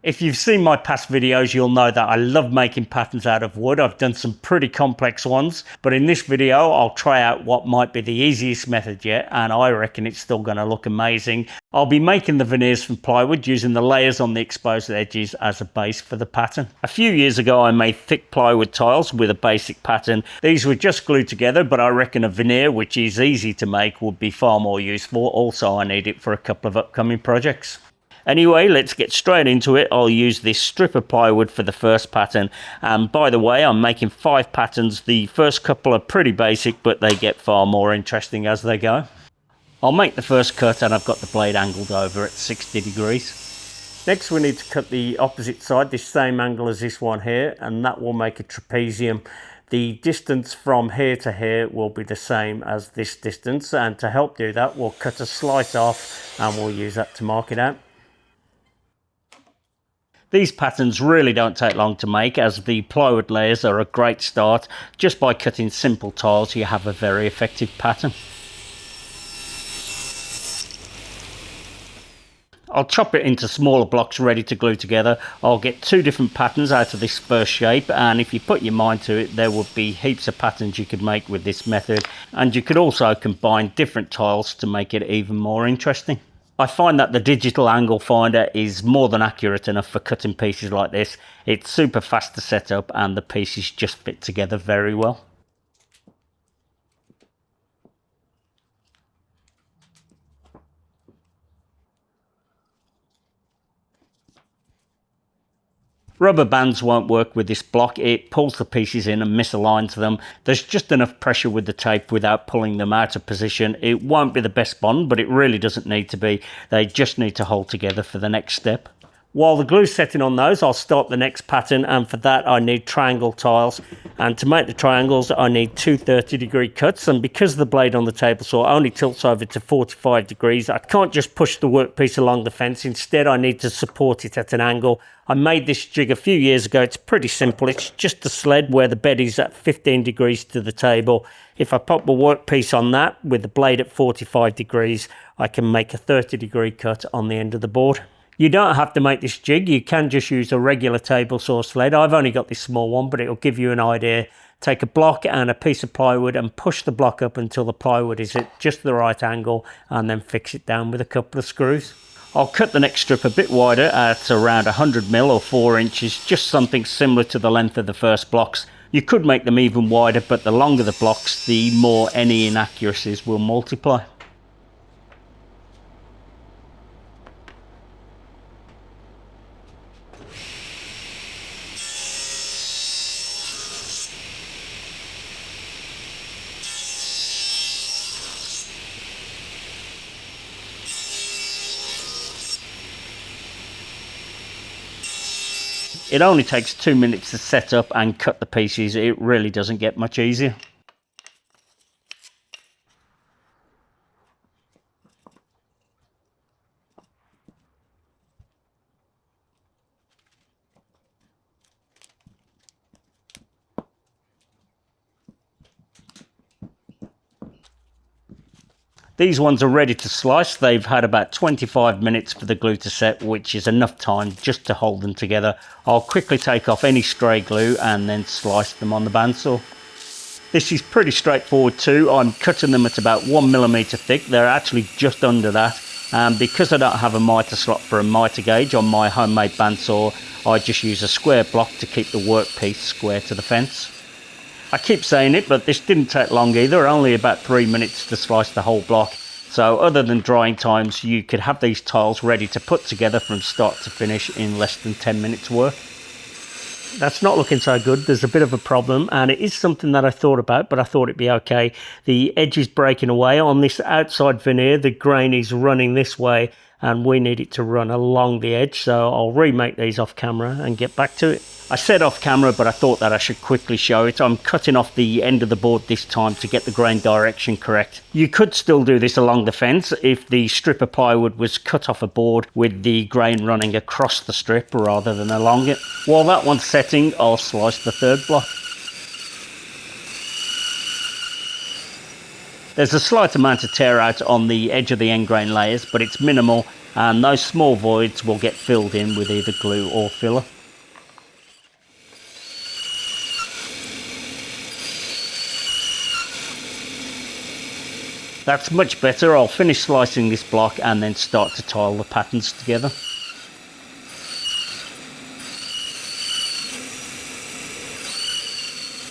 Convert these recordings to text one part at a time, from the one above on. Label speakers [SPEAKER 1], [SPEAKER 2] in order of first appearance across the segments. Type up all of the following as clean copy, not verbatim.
[SPEAKER 1] If you've seen my past videos, you'll know that I love making patterns out of wood. I've done some pretty complex ones, but in this video, I'll try out what might be the easiest method yet, and I reckon it's still going to look amazing. I'll be making the veneers from plywood using the layers on the exposed edges as a base for the pattern. A few years ago, I made thick plywood tiles with a basic pattern. These were just glued together, but I reckon a veneer, which is easy to make, would be far more useful. Also, I need it for a couple of upcoming projects. Anyway, let's get straight into it. I'll use this strip of plywood for the first pattern. And by the way, I'm making 5 patterns. The first couple are pretty basic, but they get far more interesting as they go. I'll make the first cut, and I've got the blade angled over at 60 degrees. Next, we need to cut the opposite side, this same angle as this one here, and that will make a trapezium. The distance from here to here will be the same as this distance, and to help do that, we'll cut a slice off and we'll use that to mark it out. These patterns really don't take long to make, as the plywood layers are a great start. Just by cutting simple tiles, you have a very effective pattern. I'll chop it into smaller blocks ready to glue together. I'll get 2 different patterns out of this first shape, and if you put your mind to it, there would be heaps of patterns you could make with this method, and you could also combine different tiles to make it even more interesting. I find that the digital angle finder is more than accurate enough for cutting pieces like this. It's super fast to set up and the pieces just fit together very well. Rubber bands won't work with this block. It pulls the pieces in and misaligns them. There's just enough pressure with the tape without pulling them out of position. It won't be the best bond, but it really doesn't need to be. They just need to hold together for the next step. While the glue's setting on those, I'll start the next pattern, and for that I need triangle tiles. And to make the triangles, I need 2 30-degree cuts, and because the blade on the table saw only tilts over to 45 degrees, I can't just push the workpiece along the fence. Instead, I need to support it at an angle. I made this jig a few years ago. It's pretty simple. It's just a sled where the bed is at 15 degrees to the table. If I pop the workpiece on that with the blade at 45 degrees, I can make a 30-degree cut on the end of the board. You don't have to make this jig. You can just use a regular table saw sled. I've only got this small one, but it'll give you an idea. Take a block and a piece of plywood and push the block up until the plywood is at just the right angle, and then fix it down with a couple of screws. I'll cut the next strip a bit wider at around 100mm or 4 inches, just something similar to the length of the first blocks. You could make them even wider, but the longer the blocks, the more any inaccuracies will multiply. It only takes 2 minutes to set up and cut the pieces. It really doesn't get much easier. These ones are ready to slice. They've had about 25 minutes for the glue to set, which is enough time just to hold them together. I'll quickly take off any stray glue and then slice them on the bandsaw. This is pretty straightforward too. I'm cutting them at about 1mm thick. They're actually just under that. And because I don't have a mitre slot for a mitre gauge on my homemade bandsaw, I just use a square block to keep the workpiece square to the fence. I keep saying it, but this didn't take long either, only about 3 minutes to slice the whole block. So other than drying times, you could have these tiles ready to put together from start to finish in less than 10 minutes work. That's not looking so good. There's a bit of a problem, and it is something that I thought about, but I thought it'd be okay. The edge is breaking away on this outside veneer. The grain is running this way, and we need it to run along the edge, so I'll remake these off camera and get back to it. I said off camera, but I thought that I should quickly show it. I'm cutting off the end of the board this time to get the grain direction correct. You could still do this along the fence if the strip of plywood was cut off a board with the grain running across the strip rather than along it. While that one's setting, I'll slice the third block. There's a slight amount of tear out on the edge of the end grain layers, but it's minimal, and those small voids will get filled in with either glue or filler. That's much better. I'll finish slicing this block and then start to tile the patterns together.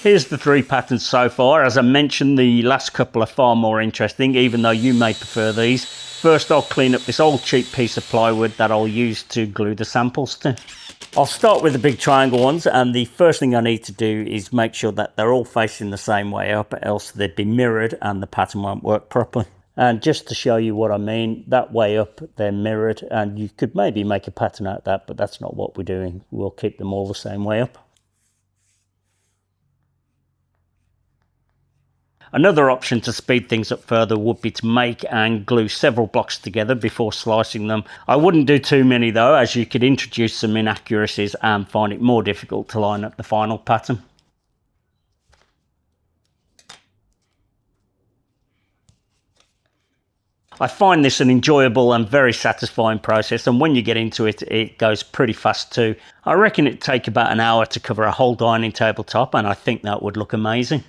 [SPEAKER 1] Here's the 3 patterns so far. As I mentioned, the last couple are far more interesting, even though you may prefer these. First, I'll clean up this old cheap piece of plywood that I'll use to glue the samples to. I'll start with the big triangle ones, and the first thing I need to do is make sure that they're all facing the same way up, else they'd be mirrored and the pattern won't work properly. And just to show you what I mean, that way up they're mirrored, and you could maybe make a pattern out of that, but that's not what we're doing. We'll keep them all the same way up. Another option to speed things up further would be to make and glue several blocks together before slicing them. I wouldn't do too many though, as you could introduce some inaccuracies and find it more difficult to line up the final pattern. I find this an enjoyable and very satisfying process, and when you get into it, it goes pretty fast too. I reckon it'd take about an hour to cover a whole dining table top, and I think that would look amazing.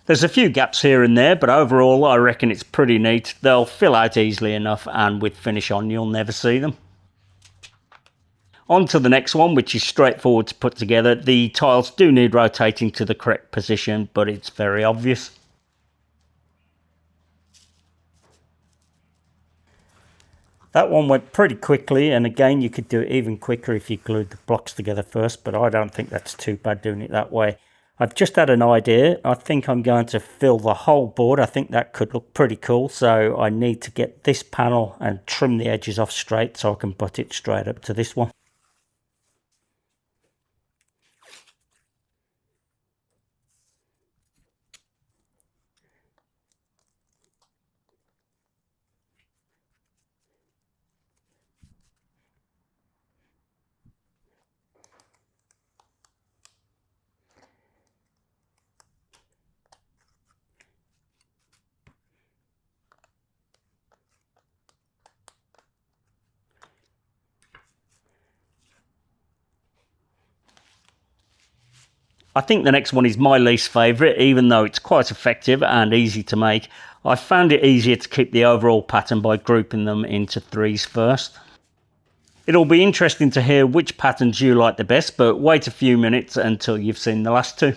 [SPEAKER 1] There's a few gaps here and there, but overall I reckon it's pretty neat. They'll fill out easily enough, and with finish on you'll never see them. On to the next one, which is straightforward to put together. The tiles do need rotating to the correct position, but it's very obvious. That one went pretty quickly, and again you could do it even quicker if you glued the blocks together first, but I don't think that's too bad doing it that way. I've just had an idea. I think I'm going to fill the whole board. I think that could look pretty cool, so I need to get this panel and trim the edges off straight so I can butt it straight up to this one. I think the next one is my least favourite, even though it's quite effective and easy to make. I found it easier to keep the overall pattern by grouping them into 3s first. It'll be interesting to hear which patterns you like the best, but wait a few minutes until you've seen the last 2.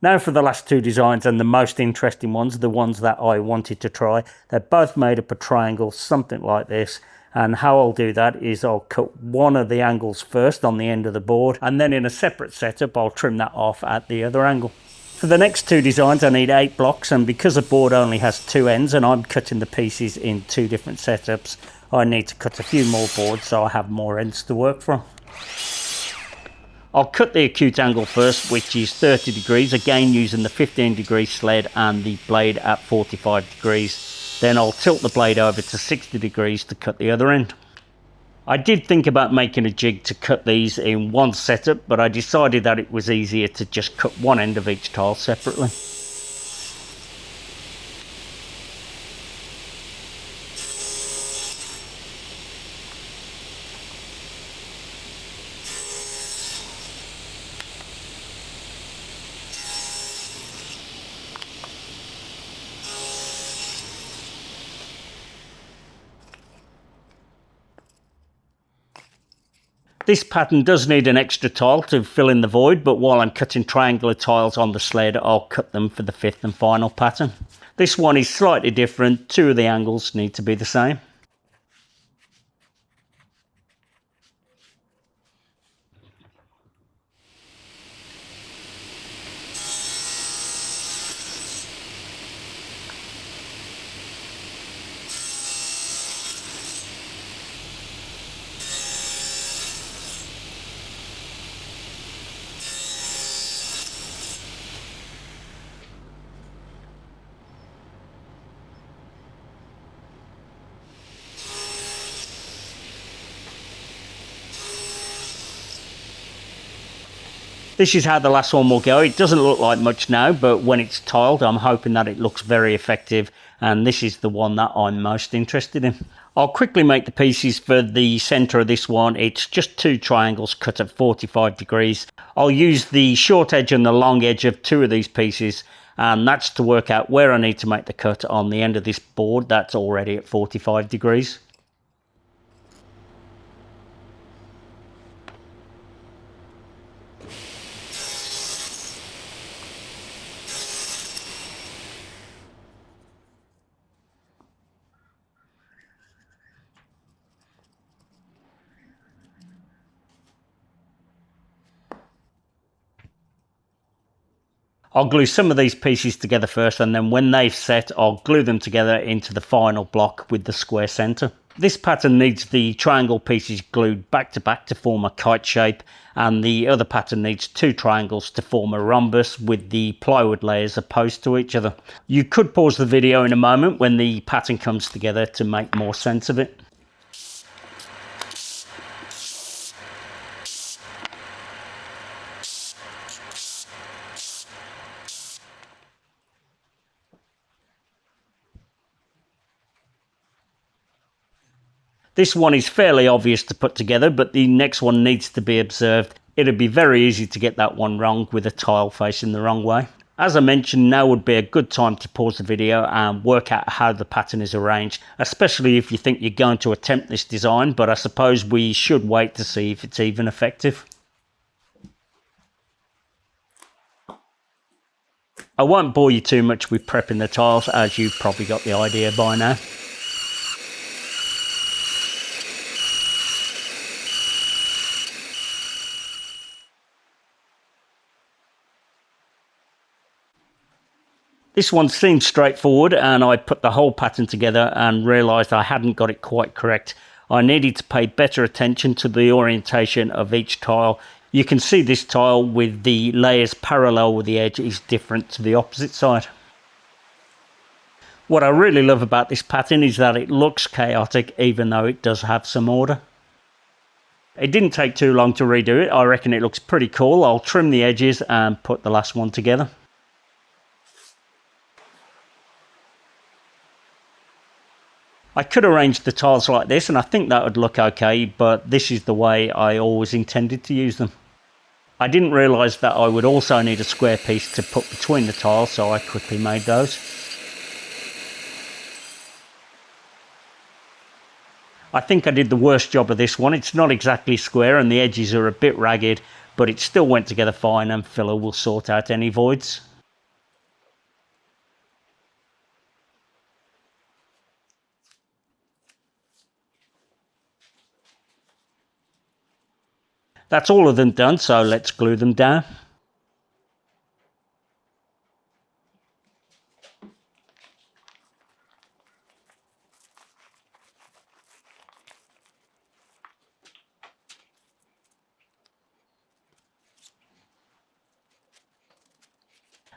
[SPEAKER 1] Now for the last 2 designs, and the most interesting ones, the ones that I wanted to try. They're both made up of triangles, something like this. And how I'll do that is I'll cut one of the angles first on the end of the board, and then in a separate setup I'll trim that off at the other angle. For the next 2 designs I need 8 blocks, and because the board only has 2 ends and I'm cutting the pieces in 2 different setups, I need to cut a few more boards so I have more ends to work from. I'll cut the acute angle first, which is 30 degrees, again using the 15-degree sled and the blade at 45 degrees. Then I'll tilt the blade over to 60 degrees to cut the other end. I did think about making a jig to cut these in one setup, but I decided that it was easier to just cut one end of each tile separately. This pattern does need an extra tile to fill in the void, but while I'm cutting triangular tiles on the sled, I'll cut them for the 5th and final pattern. This one is slightly different. 2 of the angles need to be the same. This is how the last one will go. It doesn't look like much now, but when it's tiled, I'm hoping that it looks very effective, and this is the one that I'm most interested in. I'll quickly make the pieces for the centre of this one. It's just 2 triangles cut at 45 degrees. I'll use the short edge and the long edge of 2 of these pieces, and that's to work out where I need to make the cut on the end of this board that's already at 45 degrees. I'll glue some of these pieces together first, and then when they've set, I'll glue them together into the final block with the square centre. This pattern needs the triangle pieces glued back to form a kite shape, and the other pattern needs 2 triangles to form a rhombus with the plywood layers opposed to each other. You could pause the video in a moment when the pattern comes together to make more sense of it. This one is fairly obvious to put together, but the next one needs to be observed. It'd be very easy to get that one wrong with a tile facing the wrong way. As I mentioned, now would be a good time to pause the video and work out how the pattern is arranged, especially if you think you're going to attempt this design, but I suppose we should wait to see if it's even effective. I won't bore you too much with prepping the tiles, as you've probably got the idea by now. This one seemed straightforward, and I put the whole pattern together and realised I hadn't got it quite correct. I needed to pay better attention to the orientation of each tile. You can see this tile with the layers parallel with the edge is different to the opposite side. What I really love about this pattern is that it looks chaotic even though it does have some order. It didn't take too long to redo it. I reckon it looks pretty cool. I'll trim the edges and put the last one together. I could arrange the tiles like this and I think that would look okay, but this is the way I always intended to use them. I didn't realise that I would also need a square piece to put between the tiles, so I quickly made those. I think I did the worst job of this one. It's not exactly square and the edges are a bit ragged, but it still went together fine, and filler will sort out any voids. That's all of them done, so let's glue them down.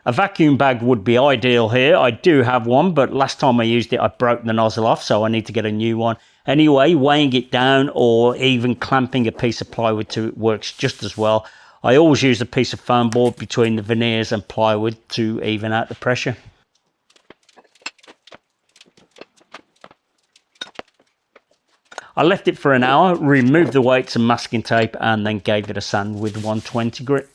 [SPEAKER 1] A vacuum bag would be ideal here. I do have one, but last time I used it I broke the nozzle off, so I need to get a new one. Anyway, weighing it down or even clamping a piece of plywood to it works just as well. I always use a piece of foam board between the veneers and plywood to even out the pressure. I left it for an hour, removed the weights and masking tape, and then gave it a sand with 120 grit.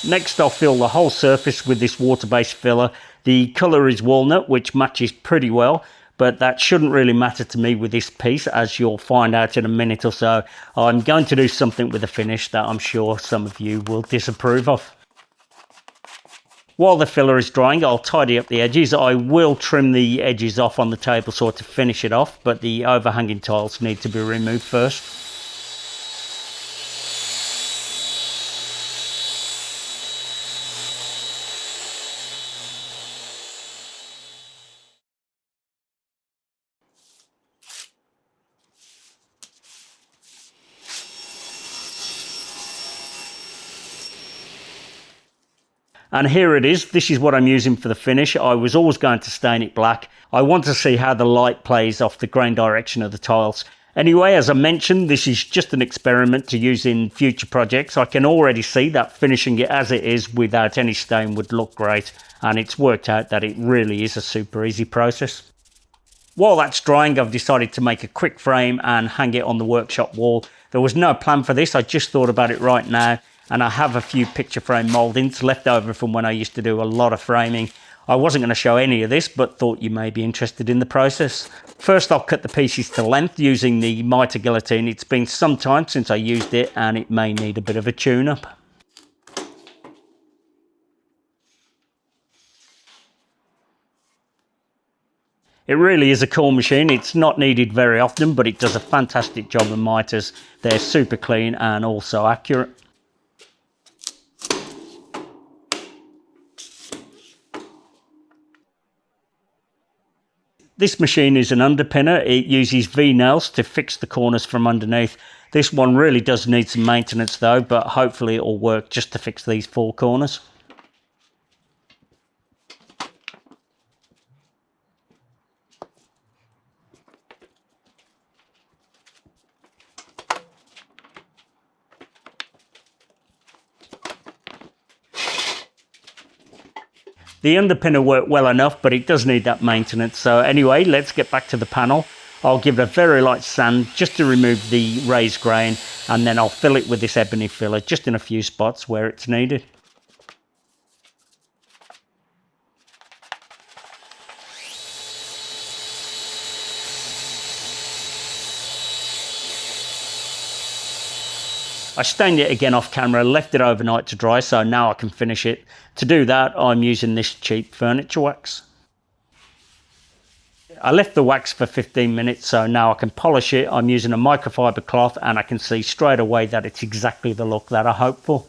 [SPEAKER 1] Next I'll fill the whole surface with this water-based filler. The colour is walnut, which matches pretty well, but that shouldn't really matter to me with this piece, as you'll find out in a minute or so. I'm going to do something with the finish that I'm sure some of you will disapprove of. While the filler is drying, I'll tidy up the edges. I will trim the edges off on the table saw to finish it off, but the overhanging tiles need to be removed first. And here it is. This is what I'm using for the finish. I was always going to stain it black. I want to see how the light plays off the grain direction of the tiles. Anyway, as I mentioned, this is just an experiment to use in future projects. I can already see that finishing it as it is without any stain would look great. And it's worked out that it really is a super easy process. While that's drying, I've decided to make a quick frame and hang it on the workshop wall. There was no plan for this. I just thought about it right now. And I have a few picture frame mouldings left over from when I used to do a lot of framing. I wasn't going to show any of this, but thought you may be interested in the process. First, I'll cut the pieces to length using the mitre guillotine. It's been some time since I used it and it may need a bit of a tune-up. It really is a cool machine. It's not needed very often, but it does a fantastic job of mitres. They're super clean and also accurate. This machine is an underpinner. It uses V-nails to fix the corners from underneath. This one really does need some maintenance though, but hopefully it'll work just to fix these 4 corners. The underpinner worked well enough, but it does need that maintenance. So anyway, let's get back to the panel. I'll give it a very light sand just to remove the raised grain, and then I'll fill it with this ebony filler just in a few spots where it's needed. I stained it again off camera, left it overnight to dry, so now I can finish it. To do that, I'm using this cheap furniture wax. I left the wax for 15 minutes, so now I can polish it. I'm using a microfiber cloth and I can see straight away that it's exactly the look that I hope for.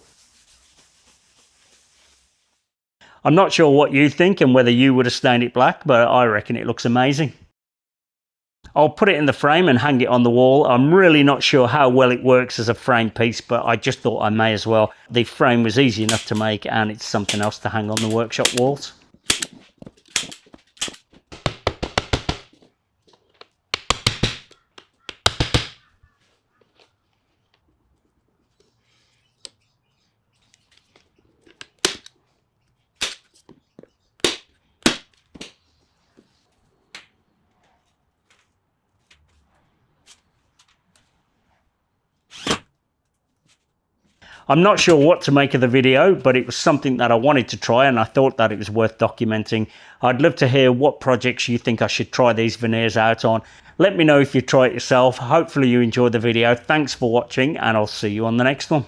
[SPEAKER 1] I'm not sure what you think and whether you would have stained it black, but I reckon it looks amazing. I'll put it in the frame and hang it on the wall. I'm really not sure how well it works as a frame piece, but I just thought I may as well. The frame was easy enough to make and it's something else to hang on the workshop walls. I'm not sure what to make of the video, but it was something that I wanted to try and I thought that it was worth documenting. I'd love to hear what projects you think I should try these veneers out on. Let me know if you try it yourself. Hopefully you enjoyed the video. Thanks for watching and I'll see you on the next one.